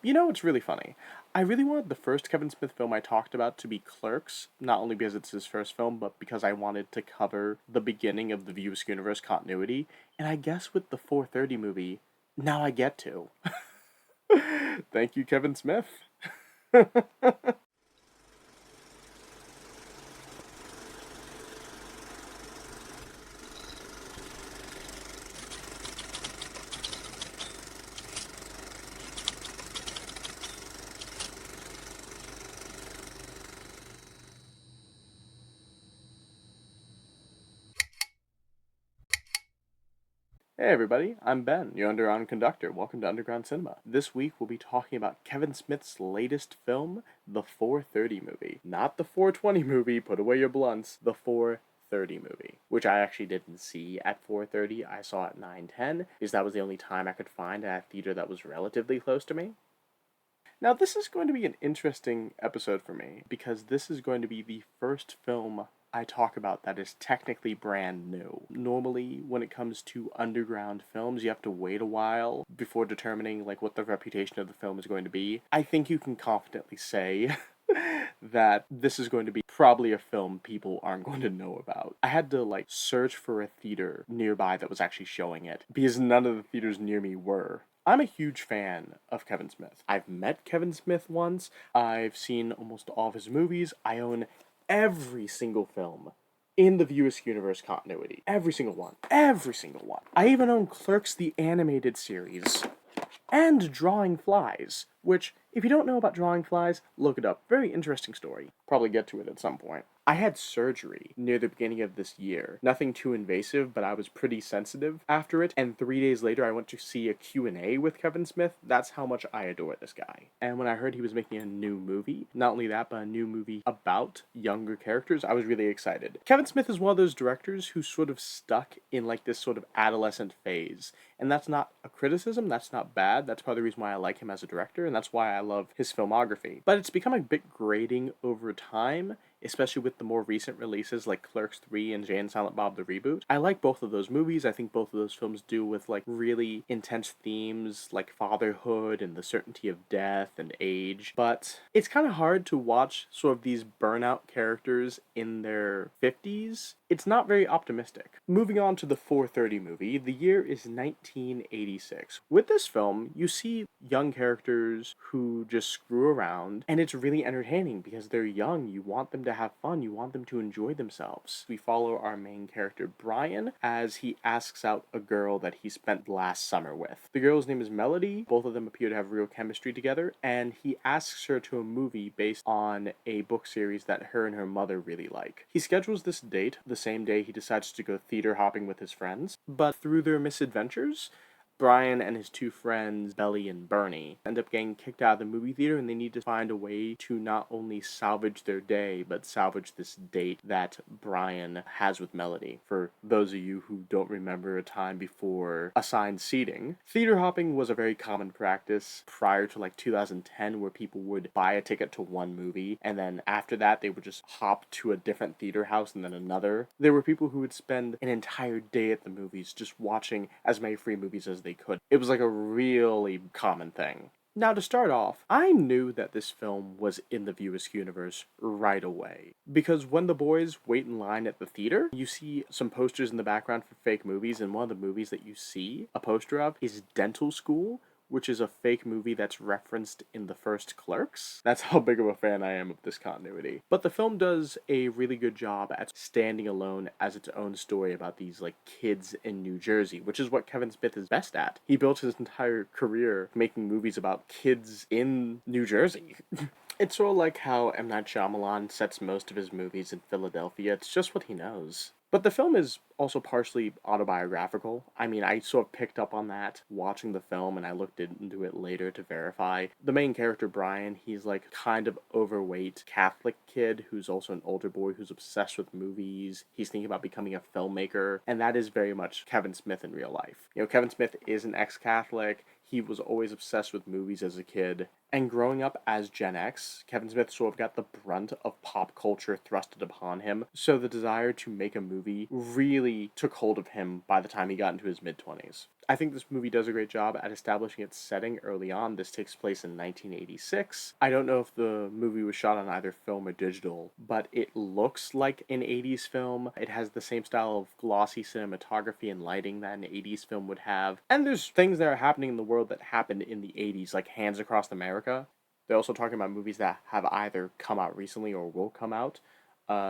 You know, it's really funny. I really wanted the first Kevin Smith film I talked about to be Clerks, not only because it's his first film, but because I wanted to cover the beginning of the View Askewniverse continuity, and I guess with the 430 movie, now I get to. Thank you, Kevin Smith. Hey everybody, I'm Ben, your underground conductor. Welcome to Underground Cinema. This week we'll be talking about Kevin Smith's latest film, the 430 movie. Not the 420 movie, put away your blunts, the 430 movie, which I actually didn't see at 430. I saw at 9:10, because that was the only time I could find at a theater that was relatively close to me. Now, this is going to be an interesting episode for me, because this is going to be the first film I talk about that is technically brand new. Normally, when it comes to underground films, you have to wait a while before determining like what the reputation of the film is going to be. I think you can confidently say that this is going to be probably a film people aren't going to know about. I had to like search for a theater nearby that was actually showing it because none of the theaters near me were. I'm a huge fan of Kevin Smith. I've met Kevin Smith once. I've seen almost all of his movies. I own every single film in the View Askewniverse continuity. Every single one. Every single one. I even own Clerks the Animated Series. And Drawing Flies, which, if you don't know about Drawing Flies, look it up. Very interesting story. Probably get to it at some point. I had surgery near the beginning of this year. Nothing too invasive, but I was pretty sensitive after it, and 3 days later I went to see a Q&A with Kevin Smith. That's how much I adore this guy. And when I heard he was making a new movie, not only that, but a new movie about younger characters, I was really excited. Kevin Smith is one of those directors who sort of stuck in like this sort of adolescent phase. And that's not a criticism, that's not bad, that's part of the reason why I like him as a director, and that's why I love his filmography. But it's become a bit grating over time, especially with the more recent releases like Clerks 3 and Jay and Silent Bob the Reboot. I like both of those movies. I think both of those films do with like really intense themes like fatherhood and the certainty of death and age. But it's kind of hard to watch sort of these burnout characters in their 50s. It's not very optimistic. Moving on to the 430 movie, the year is 1986. With this film, you see young characters who just screw around, and it's really entertaining because they're young. You want them to have fun. You want them to enjoy themselves. We follow our main character, Brian, as he asks out a girl that he spent last summer with. The girl's name is Melody. Both of them appear to have real chemistry together, and he asks her to a movie based on a book series that her and her mother really like. He schedules this date the same day he decides to go theater hopping with his friends, but through their misadventures, Brian and his two friends, Belly and Bernie, end up getting kicked out of the movie theater, and they need to find a way to not only salvage their day, but salvage this date that Brian has with Melody. For those of you who don't remember a time before assigned seating, theater hopping was a very common practice prior to like 2010, where people would buy a ticket to one movie, and then after that, they would just hop to a different theater house and then another. There were people who would spend an entire day at the movies just watching as many free movies as they could. It was like a really common thing. Now, to start off, I knew that this film was in the View Askewniverse right away. Because when the boys wait in line at the theater, you see some posters in the background for fake movies, and one of the movies that you see a poster of is Dental School, which is a fake movie that's referenced in the first Clerks. That's how big of a fan I am of this continuity. But the film does a really good job at standing alone as its own story about these like kids in New Jersey, which is what Kevin Smith is best at. He built his entire career making movies about kids in New Jersey. It's sort of like how M. Night Shyamalan sets most of his movies in Philadelphia. It's just what he knows. But the film is also partially autobiographical. I mean, I sort of picked up on that watching the film, and I looked into it later to verify. The main character, Brian, he's like kind of overweight Catholic kid who's also an older boy who's obsessed with movies. He's thinking about becoming a filmmaker, and that is very much Kevin Smith in real life. You know, Kevin Smith is an ex-Catholic. He was always obsessed with movies as a kid. And growing up as Gen X, Kevin Smith sort of got the brunt of pop culture thrusted upon him, so the desire to make a movie really took hold of him by the time he got into his mid-20s. I think this movie does a great job at establishing its setting early on. This takes place in 1986. I don't know if the movie was shot on either film or digital, but it looks like an 80s film. It has the same style of glossy cinematography and lighting that an 80s film would have. And there's things that are happening in the world that happened in the 80s, like Hands Across America. They're also talking about movies that have either come out recently or will come out,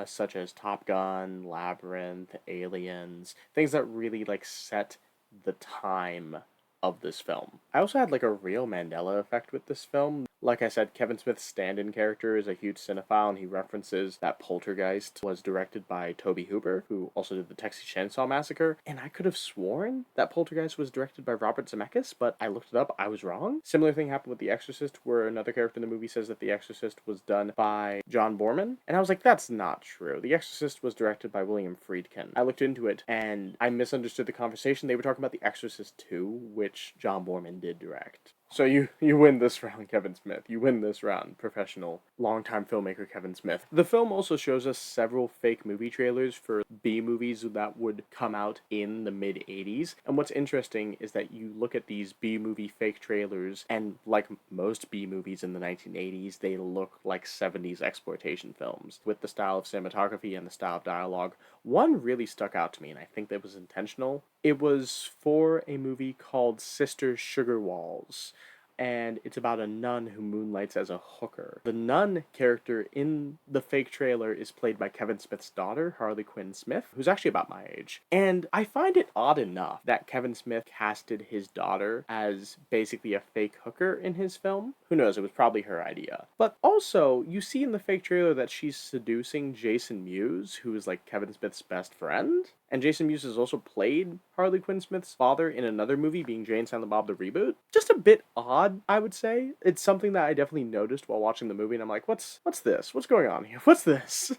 such as Top Gun, Labyrinth, Aliens, things that really like set the time of this film. I also had like a real Mandela effect with this film. Like I said, Kevin Smith's stand-in character is a huge cinephile, and he references that Poltergeist was directed by Tobe Hooper, who also did the Texas Chainsaw Massacre, and I could have sworn that Poltergeist was directed by Robert Zemeckis, but I looked it up, I was wrong. Similar thing happened with The Exorcist, where another character in the movie says that The Exorcist was done by John Borman, and I was like, that's not true. The Exorcist was directed by William Friedkin. I looked into it, and I misunderstood the conversation. They were talking about The Exorcist 2, which John Borman did direct. So you win this round, Kevin Smith. You win this round, professional, longtime filmmaker Kevin Smith. The film also shows us several fake movie trailers for B-movies that would come out in the mid-80s. And what's interesting is that you look at these B-movie fake trailers, and like most B-movies in the 1980s, they look like 70s exploitation films, with the style of cinematography and the style of dialogue. One really stuck out to me, and I think that was intentional. It was for a movie called Sister Sugar Walls, and it's about a nun who moonlights as a hooker. The nun character in the fake trailer is played by Kevin Smith's daughter, Harley Quinn Smith, who's actually about my age. And I find it odd enough that Kevin Smith casted his daughter as basically a fake hooker in his film. Who knows, it was probably her idea. But also, you see in the fake trailer that she's seducing Jason Mewes, who is like Kevin Smith's best friend. And Jason Mewes has also played Harley Quinn Smith's father in another movie, being Jay and Silent Bob the Reboot. Just a bit odd, I would say. It's something that I definitely noticed while watching the movie, and I'm like, what's this? What's going on here? What's this?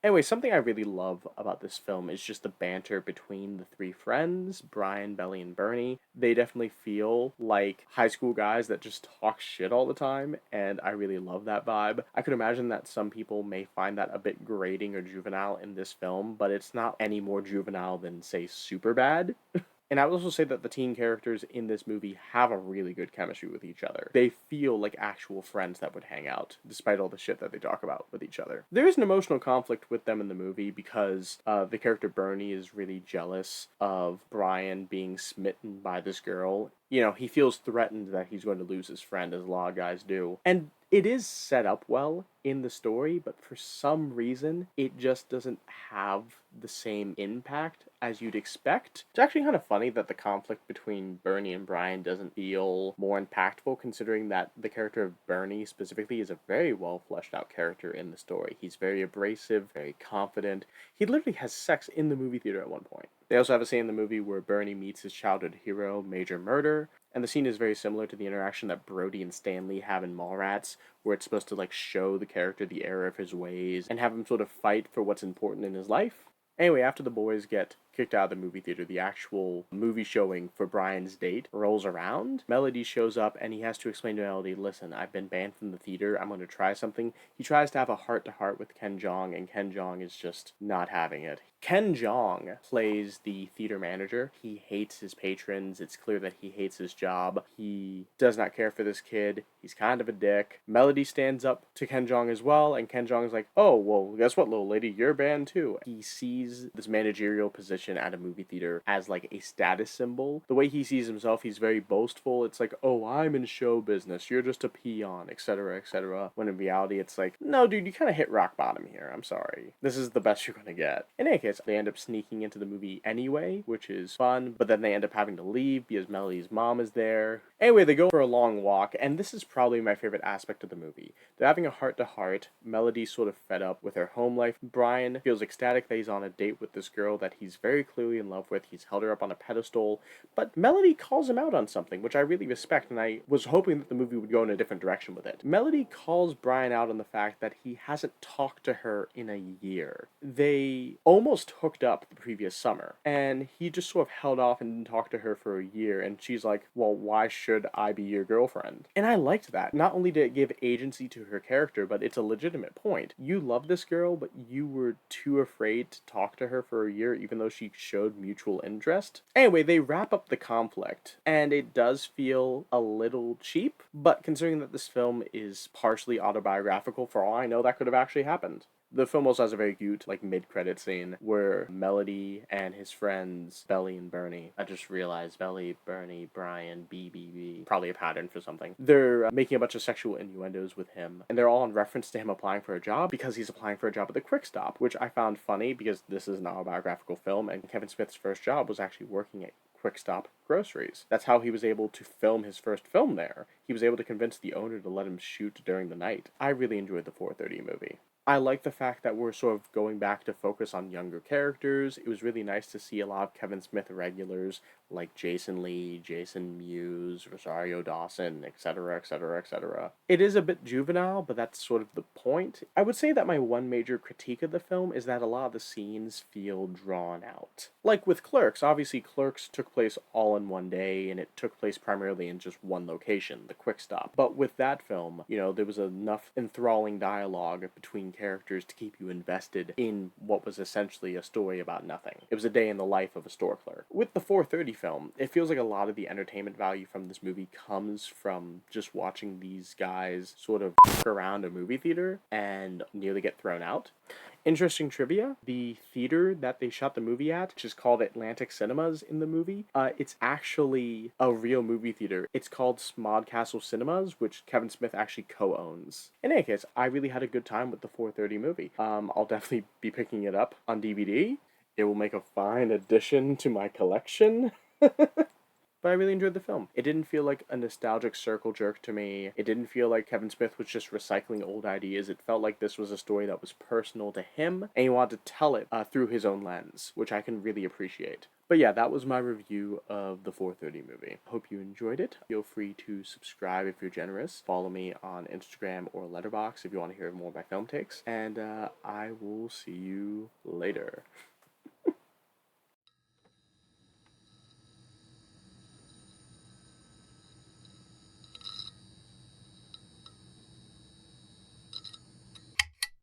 Anyway, something I really love about this film is just the banter between the three friends, Brian, Belly, and Bernie. They definitely feel like high school guys that just talk shit all the time, and I really love that vibe. I could imagine that some people may find that a bit grating or juvenile in this film, but it's not any more juvenile than, say, Superbad. And I would also say that the teen characters in this movie have a really good chemistry with each other. They feel like actual friends that would hang out, despite all the shit that they talk about with each other. There is an emotional conflict with them in the movie because the character Bernie is really jealous of Brian being smitten by this girl. You know, he feels threatened that he's going to lose his friend, as a lot of guys do. And it is set up well in the story, but for some reason, it just doesn't have the same impact as you'd expect. It's actually kind of funny that the conflict between Bernie and Brian doesn't feel more impactful, considering that the character of Bernie specifically is a very well fleshed out character in the story. He's very abrasive, very confident. He literally has sex in the movie theater at one point. They also have a scene in the movie where Bernie meets his childhood hero, Major Murder, and the scene is very similar to the interaction that Brody and Stanley have in Mallrats, where it's supposed to like show the character the error of his ways and have him sort of fight for what's important in his life. Anyway, after the boys get kicked out of the movie theater, the actual movie showing for Brian's date rolls around. Melody shows up and he has to explain to Melody, listen, I've been banned from the theater, I'm going to try something. He tries to have a heart-to-heart with Ken Jeong, and Ken Jeong is just not having it. Ken Jeong plays the theater manager. He hates his patrons. It's clear that he hates his job. He does not care for this kid. He's kind of a dick. Melody stands up to Ken Jeong as well, and Ken Jeong is like, oh, well, guess what, little lady? You're banned too. He sees this managerial position at a movie theater as like a status symbol. The way he sees himself, he's very boastful. It's like, oh, I'm in show business. You're just a peon, etc., etc. When in reality, it's like, no, dude, you kind of hit rock bottom here. I'm sorry. This is the best you're going to get. In any case, they end up sneaking into the movie anyway, which is fun, but then they end up having to leave because Melody's mom is there. Anyway, they go for a long walk, and this is probably my favorite aspect of the movie. They're having a heart-to-heart. Melody's sort of fed up with her home life. Brian feels ecstatic that he's on a date with this girl that he's very clearly in love with. He's held her up on a pedestal, but Melody calls him out on something, which I really respect, and I was hoping that the movie would go in a different direction with it. Melody calls Brian out on the fact that he hasn't talked to her in a year. They almost almost hooked up the previous summer, and he just sort of held off and didn't talk to her for a year, and she's like, well, why should I be your girlfriend? And I liked that. Not only did it give agency to her character, but it's a legitimate point. You love this girl, but you were too afraid to talk to her for a year, even though she showed mutual interest. Anyway, they wrap up the conflict, and it does feel a little cheap, but considering that this film is partially autobiographical, for all I know, that could have actually happened. The film also has a very cute, like, mid-credit scene where Melody and his friends, Belly and Bernie, I just realized Belly, Bernie, Brian, BBB, probably a pattern for something. They're making a bunch of sexual innuendos with him, and they're all in reference to him applying for a job because he's applying for a job at the Quick Stop, which I found funny because this is an autobiographical film, and Kevin Smith's first job was actually working at Quick Stop groceries. That's how he was able to film his first film there. He was able to convince the owner to let him shoot during the night. I really enjoyed the 4:30 movie. I like the fact that we're sort of going back to focus on younger characters. It was really nice to see a lot of Kevin Smith regulars like Jason Lee, Jason Mewes, Rosario Dawson, etc., etc., etc. It is a bit juvenile, but that's sort of the point. I would say that my one major critique of the film is that a lot of the scenes feel drawn out. Like with Clerks, obviously Clerks took place all in one day, and it took place primarily in just one location, the Quick Stop. But with that film, there was enough enthralling dialogue between characters to keep you invested in what was essentially a story about nothing. It was a day in the life of a store clerk. With the 4:30 film, it feels like a lot of the entertainment value from this movie comes from just watching these guys sort of around a movie theater and nearly get thrown out. Interesting trivia, the theater that they shot the movie at, which is called Atlantic Cinemas in the movie, it's actually a real movie theater. It's called SMODCO Cinemas, which Kevin Smith actually co-owns. In any case, I really had a good time with the 4:30 movie. I'll definitely be picking it up on DVD. It will make a fine addition to my collection. But I really enjoyed the film. It didn't feel like a nostalgic circle jerk to me. It didn't feel like Kevin Smith was just recycling old ideas. It felt like this was a story that was personal to him, and he wanted to tell it through his own lens, which I can really appreciate. But yeah, that was my review of the 4:30 movie. Hope you enjoyed it. Feel free to subscribe if you're generous. Follow me on Instagram or Letterboxd if you want to hear more of my film takes. And I will see you later.